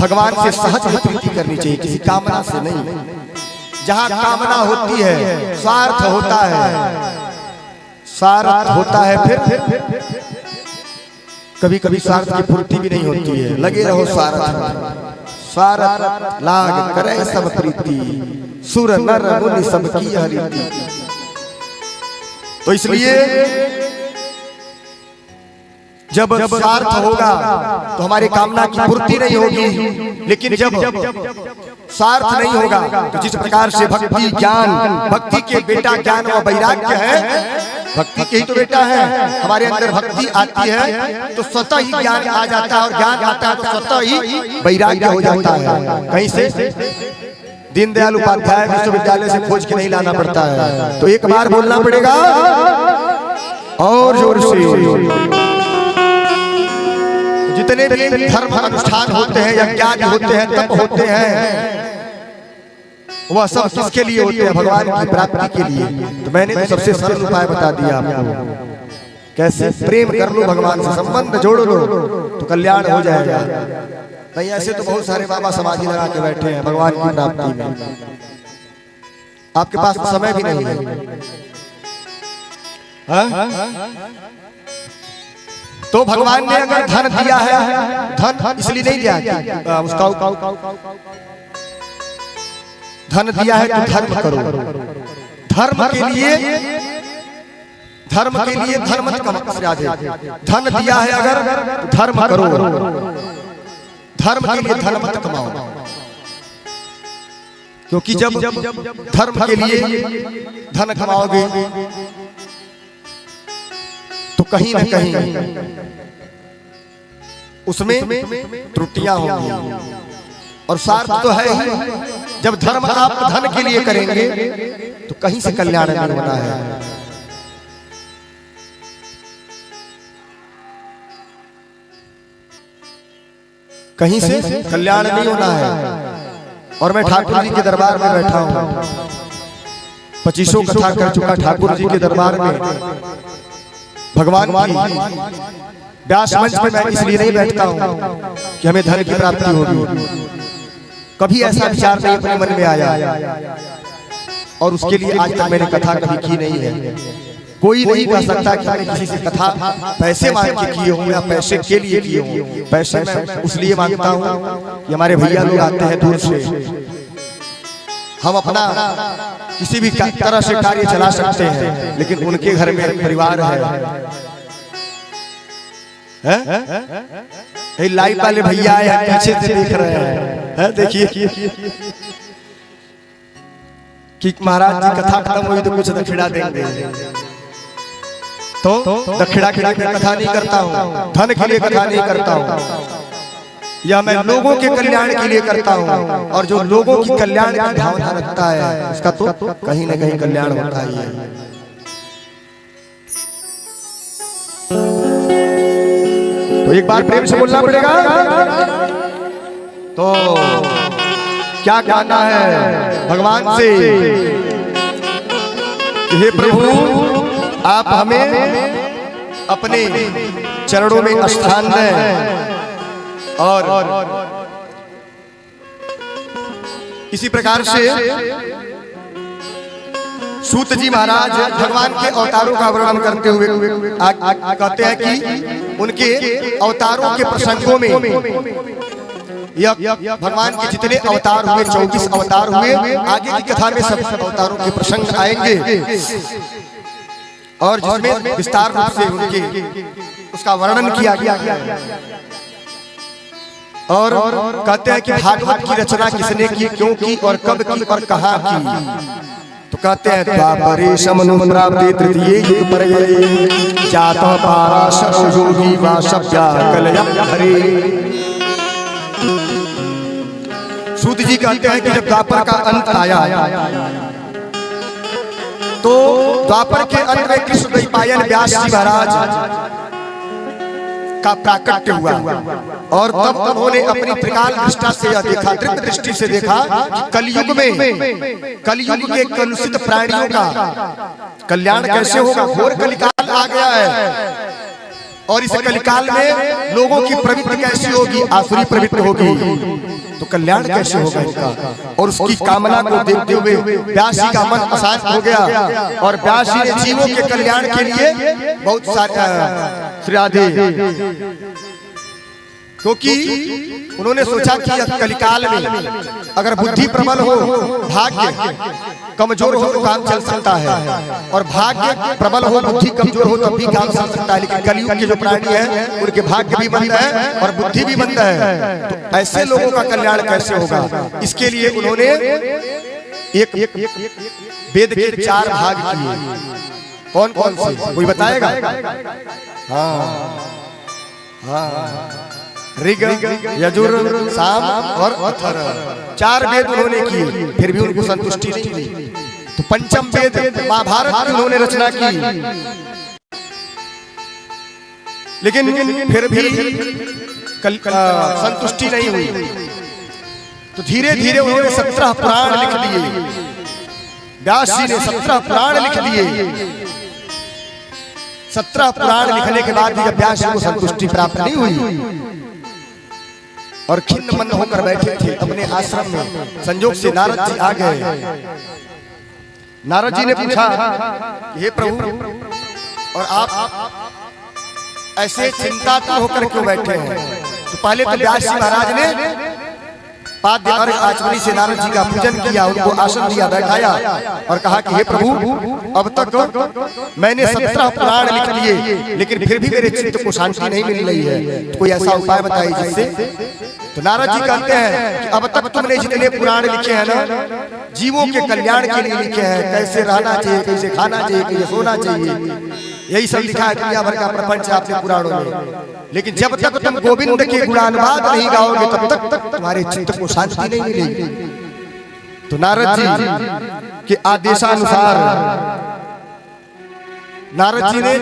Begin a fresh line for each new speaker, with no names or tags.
भगवान से सहज प्रीति करनी चाहिए, किसी कामना से नहीं। जहाँ कामना होती है स्वार्थ होता है, स्वार्थ होता है, फिर कभी कभी स्वार्थ की पूर्ति भी नहीं होती है। लगे रहो स्वार्थ, स्वार्थ लाग करे सब प्रीति, सुर नर मुनि सबकी यह रीति। तो इसलिए जब स्वार्थ होगा तो हमारी कामना की पूर्ति नहीं होगी, लेकिन जब स्वार्थ नहीं होगा तो जिस प्रकार से भक्ति ज्ञान, भक्ति के बेटा ज्ञान व वैराग्य है, भक्ति के ही तो बेटा है। हमारे अंदर भक्ति आती है तो स्वतः ही ज्ञान आ जाता है, और ज्ञान आता है तो स्वतः ही वैराग्य हो जाता है। कहीं से दीनदयाल उपाध्याय विश्वविद्यालय से खोज के नहीं लाना पड़ता है। तो एक बार बोलना पड़ेगा और जोर से। जितने भी धर्म अनुष्ठान होते हैं, यज्ञ होते हैं, तप होते हैं, वह सब किसके लिए होते हैं? भगवान की प्राप्ति के लिए। तो मैंने तो सबसे सरल उपाय बता दिया आपको, कैसे प्रेम कर लो भगवान से, संबंध जोड़ लो तो कल्याण हो जाएगा। नहीं ऐसे तो बहुत सारे बाबा समाधि लगा के बैठे हैं भगवान की प्राप्ति में, आपके पास समय भी नहीं है। तो भगवान ने अगर धन दिया है, धन इसलिए नहीं दिया कि उसका धन दिया है तो धर्म करो। धर्म के लिए धर्म मत कमाओ। धन दिया है अगर तो धर्म करो, धर्म के लिए धन मत कमाओ। क्योंकि जब धर्म के लिए धन कमाओगे तो कहीं न कहीं उसमें त्रुटियां होंगी, और स्वार्थ तो है ही। जब धर्म आप धन के लिए करेंगे तो कहीं से कल्याण नहीं होना है। कहीं से कल्याण नहीं होना है। और मैं ठाकुर जी के दरबार में बैठा हूँ, 25 कथा कर चुका ठाकुर जी के दरबार में। भगवान की व्यास मंच पे मैं इसलिए नहीं बैठता हूँ कि हमें धन की प्राप्ति होगी, कभी ऐसा विचार नहीं अपने मन में आया, और उसके लिए आज तक मैंने कथा कभी की नहीं है। कोई नहीं कह सकता कि मैंने किसी से कथा पैसे मांग के किए हों या पैसे के लिए किए हों। पैसे मैं उसलिए मांगता हूँ कि हमारे भैया लोग आते हैं दूर से, हम अपना किसी भी तरह से कार्य चला सकते हैं, लेकिन उनके घर में परिवार है। लाइव वाले भैया आए पीछे से देख रहे हैं, देखिए कि महाराज जी कथा खत्म हुई तो कुछ दक्षिणा देंगे। तो दक्षिणा के लिए कथा नहीं करता हूँ, धन के लिए कथा नहीं करता हूँ, या मैं लोगों के कल्याण के लिए करता हूँ। और जो लोगों की कल्याण की भावना रखता है उसका तो कहीं न कहीं कल्याण होता ही है। तो एक बार प्रेम से बोलना पड़ेगा। तो क्या कहना है भगवान से कि हे प्रभु आप हमें अपने चरणों में स्थान दें। और इसी प्रकार से सूत जी महाराज भगवान के अवतारों का वर्णन करते हुए कहते हैं कि उनके अवतारों के प्रसंगों में भगवान के जितने अवतार हुए, 24 अवतार हुए, आगे की कथा में सब अवतारों के प्रसंग आएंगे, और जिसमें विस्तार रूप से उनके उसका वर्णन किया गया। और कहते हैं कि भागवत की रचना किसने की, क्यों की, और कब की, और कहाँ की। तो कहते हैं द्वापरे समनुप्राप्ते तृतीये युग परये जातः पाराशर योगी वा शब्या कलयं हरे। सूत जी कहते हैं कि जब द्वापर का अंत आया तो द्वापर के अंत में कृष्ण द्वैपायन व्यास जी महाराज का प्राकट्य हुआ, और तब उन्होंने अपनी त्रिकाल दृष्टि से यह देखा, त्रिक दृष्टि से देखा कि कलयुग के कलुषित प्राणियों का कल्याण कैसे होगा। घोर कलिकाल आ गया है, और इस कलिकाल में लोगों की प्रवृत्ति कैसी होगी, आसुरी प्रवृत्ति होगी, तो कल्याण कैसे होगा इनका। और उसकी कामना को देखते हुए व्यास जी का मन अशांत हो गया और व्यास जी ने जीवों के कल्याण के लिए बहुत सारे श्री राधे, क्योंकि उन्होंने सोचा कि कलिकाल में अगर बुद्धि प्रबल हो, भाग्य कमजोर हो तो काम चल सकता है, और भाग्य प्रबल हो बुद्धि कमजोर हो तब भी काम चल सकता है। लेकिन कलयुग के जो प्राणी है उनके भाग्य भी मंद है और बुद्धि भी मंद है, तो ऐसे लोगों का कल्याण कैसे होगा। इसके लिए उन्होंने एक वेद के 4 भाग किए। कौन कौन से कोई बताएगा? हाँ, ऋग, यजुर, साम और अथर्व, 4 वेद उन्होंने किए, फिर भी उनको संतुष्टि नहीं मिली। तो पंचम वेद महाभारत की उन्होंने रचना की, लेकिन फिर भी संतुष्टि नहीं हुई। तो धीरे धीरे उन्होंने 17 पुराण लिख दिए। व्यास जी ने 17 पुराण लिख दिए। 17 पुराण लिखने के बाद जब व्यास जी को संतुष्टि प्राप्त नहीं हुई और खिन्न मन होकर बैठे थे अपने आश्रम में, संजोग से नारद जी आ गए। नारद जी ने पूछा, हे प्रभु, और आप ऐसे चिंतातुर होकर क्यों बैठे हैं? तो पहले तो व्यास जी महाराज ने पाद्य और आचमनी से नारद जी का पूजन किया, उनको आसन दिया, बैठाया और कहा कि हे प्रभु, अब तक मैंने 17 पुराण लिख लिए, लेकिन फिर भी मेरे चित्त को शांति नहीं मिल रही है, तो कोई ऐसा उपाय बताइए जिससे। तो नारद जी कहते हैं कि अब तक तुमने जितने पुराण लिखे हैं ना, जीवों के कल्याण के लिए लिखे हैं, कैसे रहना चाहिए, कैसे खाना चाहिए, कैसे सोना चाहिए, यही सब लिखा है दुनिया भर का प्रपंच आपने पुराणों में। लेकिन जब तक तुम गोविंद के गुणानुवाद नहीं गाओगे तब तक तुम्हारे चित्त को शांति नहीं मिलेगी। तो नारद जी के आदेशानुसार नारद जी ने